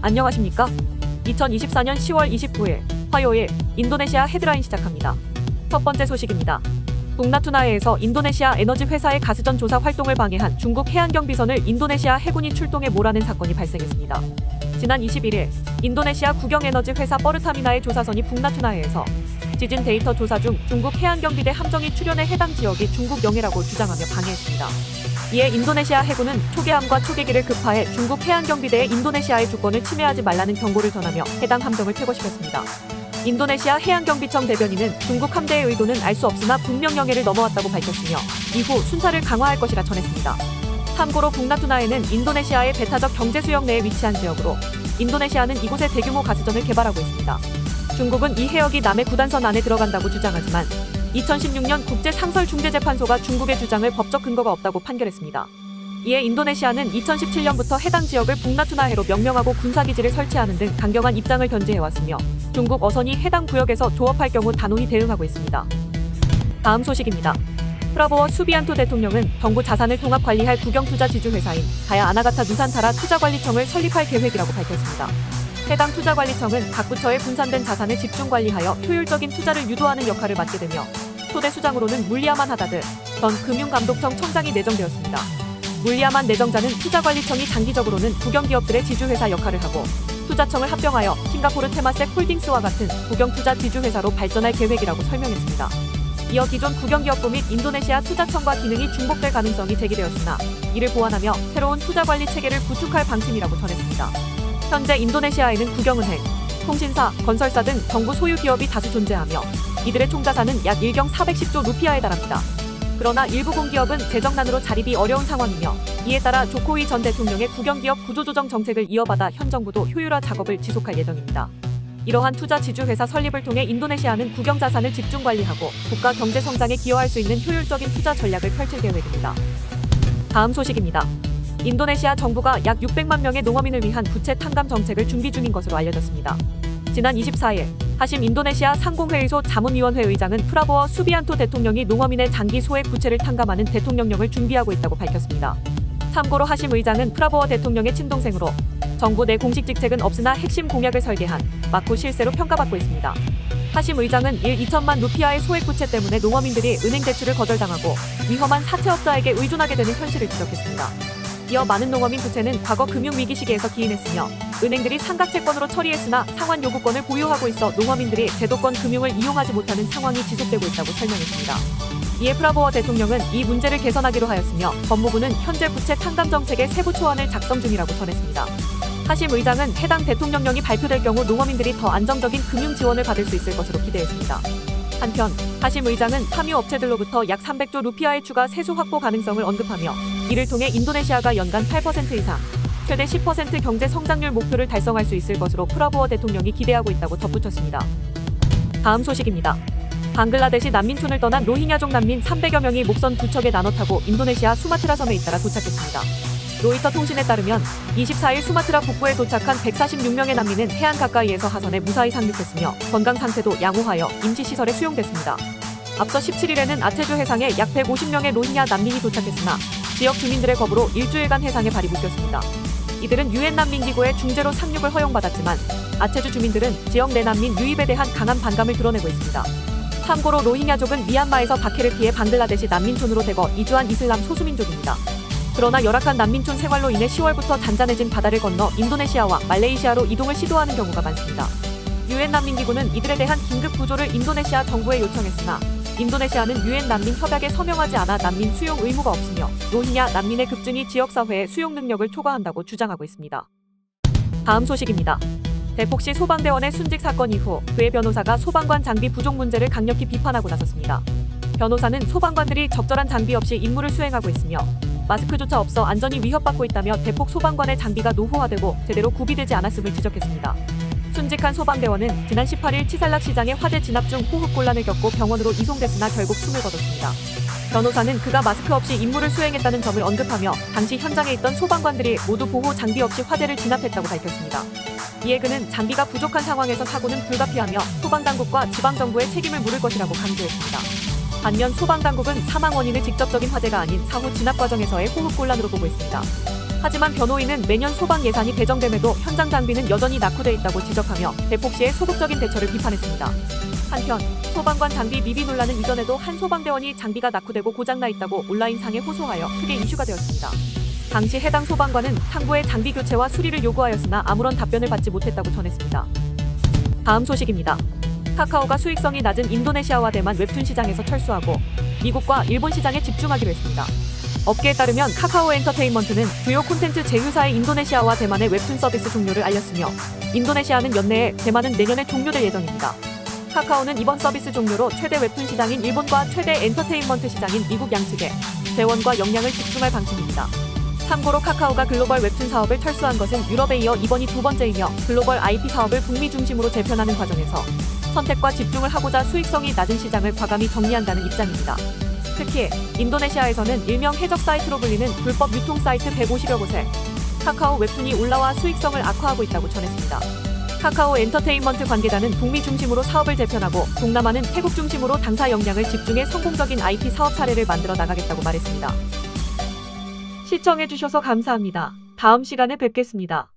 안녕하십니까? 2024년 10월 29일 화요일 인도네시아 헤드라인 시작합니다. 첫 번째 소식입니다. 북나투나해에서 인도네시아 에너지 회사의 가스전 조사 활동을 방해한 중국 해안경비선을 인도네시아 해군이 출동해 몰아낸 사건이 발생했습니다. 지난 21일 인도네시아 국영에너지 회사 뻐르타미나의 조사선이 북나투나해에서 지진 데이터 조사 중 중국 해안경비대 함정이 출현해 해당 지역이 중국 영해라고 주장하며 방해했습니다. 이에 인도네시아 해군은 초계함과 초계기를 급파해 중국 해안경비대에 인도네시아의 주권을 침해하지 말라는 경고를 전하며 해당 함정을 퇴거시켰습니다. 인도네시아 해양경비청 대변인은 중국 함대의 의도는 알 수 없으나 분명 영해를 넘어왔다고 밝혔으며 이후 순찰을 강화할 것이라 전했습니다. 참고로 북나투나해는 인도네시아의 배타적 경제수역 내에 위치한 지역으로 인도네시아는 이곳에 대규모 가스전을 개발하고 있습니다. 중국은 이 해역이 남해 구단선 안에 들어간다고 주장하지만 2016년 국제상설중재재판소가 중국의 주장을 법적 근거가 없다고 판결했습니다. 이에 인도네시아는 2017년부터 해당 지역을 북나투나해로 명명하고 군사기지를 설치하는 등 강경한 입장을 견지해왔으며 중국 어선이 해당 구역에서 조업할 경우 단호히 대응하고 있습니다. 다음 소식입니다. 프라보워 수비안토 대통령은 정부 자산을 통합관리할 국영투자지주회사인 가야 아나가타 누산타라 투자관리청을 설립할 계획이라고 밝혔습니다. 해당 투자관리청은 각 부처의 분산된 자산을 집중관리하여 효율적인 투자를 유도하는 역할을 맡게 되며 초대 수장으로는 물리아만 하다드 전 금융감독청 청장이 내정되었습니다. 물리아만 내정자는 투자관리청이 장기적으로는 국영기업들의 지주회사 역할을 하고 투자청을 합병하여 싱가포르 테마섹 홀딩스와 같은 국영투자 지주회사로 발전할 계획이라고 설명했습니다. 이어 기존 국영기업부 및 인도네시아 투자청과 기능이 중복될 가능성이 제기되었으나 이를 보완하며 새로운 투자관리 체계를 구축할 방침이라고 전했습니다. 현재 인도네시아에는 국영은행, 통신사, 건설사 등 정부 소유 기업이 다수 존재하며 이들의 총자산은 약 1경 410조 루피아에 달합니다. 그러나 일부 공기업은 재정난으로 자립이 어려운 상황이며 이에 따라 조코위 전 대통령의 국영기업 구조조정 정책을 이어받아 현 정부도 효율화 작업을 지속할 예정입니다. 이러한 투자 지주회사 설립을 통해 인도네시아는 국영자산을 집중관리하고 국가 경제 성장에 기여할 수 있는 효율적인 투자 전략을 펼칠 계획입니다. 다음 소식입니다. 인도네시아 정부가 약 600만 명의 농어민을 위한 부채 탕감 정책을 준비 중인 것으로 알려졌습니다. 지난 24일 하심 인도네시아 상공회의소 자문위원회 의장은 프라보워 수비안토 대통령이 농어민의 장기 소액 부채를 탕감하는 대통령령을 준비하고 있다고 밝혔습니다. 참고로 하심 의장은 프라보워 대통령의 친동생으로 정부 내 공식 직책은 없으나 핵심 공약을 설계한 마코 실세로 평가받고 있습니다. 하심 의장은 2천만 루피아의 소액 부채 때문에 농어민들이 은행 대출을 거절당하고 위험한 사채업자에게 의존하게 되는 현실을 지적했습니다. 이어 많은 농어민 부채는 과거 금융위기 시기에서 기인했으며 은행들이 상각채권으로 처리했으나 상환 요구권을 보유하고 있어 농어민들이 제도권 금융을 이용하지 못하는 상황이 지속되고 있다고 설명했습니다. 이에 프라보워 대통령은 이 문제를 개선하기로 하였으며 법무부는 현재 부채 탕감 정책의 세부 초안을 작성 중이라고 전했습니다. 하심 의장은 해당 대통령령이 발표될 경우 농어민들이 더 안정적인 금융 지원을 받을 수 있을 것으로 기대했습니다. 한편 하심 의장은 파묘 업체들로부터 약 300조 루피아의 추가 세수 확보 가능성을 언급하며 이를 통해 인도네시아가 연간 8% 이상, 최대 10% 경제 성장률 목표를 달성할 수 있을 것으로 프라보워 대통령이 기대하고 있다고 덧붙였습니다. 다음 소식입니다. 방글라데시 난민촌을 떠난 로힝야족 난민 300여 명이 목선 두 척에 나눠 타고 인도네시아 수마트라 섬에 잇따라 도착했습니다. 로이터 통신에 따르면 24일 수마트라 북부에 도착한 146명의 난민은 해안 가까이에서 하선에 무사히 상륙했으며 건강 상태도 양호하여 임시시설에 수용됐습니다. 앞서 17일에는 아체주 해상에 약 150명의 로힝야 난민이 도착했으나 지역 주민들의 겁으로 일주일간 해상에 발이 묶였습니다. 이들은 유엔 난민기구의 중재로 상륙을 허용받았지만 아체주 주민들은 지역 내 난민 유입에 대한 강한 반감을 드러내고 있습니다. 참고로 로힝야족은 미얀마에서 박해를 피해 방글라데시 난민촌으로 대거 이주한 이슬람 소수민족입니다. 그러나 열악한 난민촌 생활로 인해 10월부터 잔잔해진 바다를 건너 인도네시아와 말레이시아로 이동을 시도하는 경우가 많습니다. 유엔 난민기구는 이들에 대한 긴급 구조를 인도네시아 정부에 요청했으나 인도네시아는 유엔 난민 협약에 서명하지 않아 난민 수용 의무가 없으며 로힝야 난민의 급증이 지역사회의 수용 능력을 초과한다고 주장하고 있습니다. 다음 소식입니다. 대폭시 소방대원의 순직 사건 이후 그의 변호사가 소방관 장비 부족 문제를 강력히 비판하고 나섰습니다. 변호사는 소방관들이 적절한 장비 없이 임무를 수행하고 있으며 마스크조차 없어 안전이 위협받고 있다며 대폭 소방관의 장비가 노후화되고 제대로 구비되지 않았음을 지적했습니다. 순직한 소방대원은 지난 18일 치살락 시장의 화재 진압 중 호흡곤란을 겪고 병원으로 이송됐으나 결국 숨을 거뒀습니다. 변호사는 그가 마스크 없이 임무를 수행했다는 점을 언급하며 당시 현장에 있던 소방관들이 모두 보호 장비 없이 화재를 진압했다고 밝혔습니다. 이에 그는 장비가 부족한 상황에서 사고는 불가피하며 소방당국과 지방정부의 책임을 물을 것이라고 강조했습니다. 반면 소방당국은 사망 원인을 직접적인 화재가 아닌 사후 진압 과정에서의 호흡곤란으로 보고 있습니다. 하지만 변호인은 매년 소방 예산이 배정됨에도 현장 장비는 여전히 낙후돼 있다고 지적하며 대폭시의 소극적인 대처를 비판했습니다. 한편 소방관 장비 미비 논란은 이전에도 한 소방대원이 장비가 낙후되고 고장나 있다고 온라인상에 호소하여 크게 이슈가 되었습니다. 당시 해당 소방관은 탕구의 장비 교체와 수리를 요구하였으나 아무런 답변을 받지 못했다고 전했습니다. 다음 소식입니다. 카카오가 수익성이 낮은 인도네시아와 대만 웹툰 시장에서 철수하고 미국과 일본 시장에 집중하기로 했습니다. 업계에 따르면 카카오 엔터테인먼트는 주요 콘텐츠 제휴사의 인도네시아와 대만의 웹툰 서비스 종료를 알렸으며 인도네시아는 연내에, 대만은 내년에 종료될 예정입니다. 카카오는 이번 서비스 종료로 최대 웹툰 시장인 일본과 최대 엔터테인먼트 시장인 미국 양측에 재원과 역량을 집중할 방침입니다. 참고로 카카오가 글로벌 웹툰 사업을 철수한 것은 유럽에 이어 이번이 두 번째이며 글로벌 IP 사업을 북미 중심으로 재편하는 과정에서 선택과 집중을 하고자 수익성이 낮은 시장을 과감히 정리한다는 입장입니다. 특히 인도네시아에서는 일명 해적 사이트로 불리는 불법 유통 사이트 150여 곳에 카카오 웹툰이 올라와 수익성을 악화하고 있다고 전했습니다. 카카오 엔터테인먼트 관계자는 북미 중심으로 사업을 재편하고 동남아는 태국 중심으로 당사 역량을 집중해 성공적인 IP 사업 사례를 만들어 나가겠다고 말했습니다. 시청해주셔서 감사합니다. 다음 시간에 뵙겠습니다.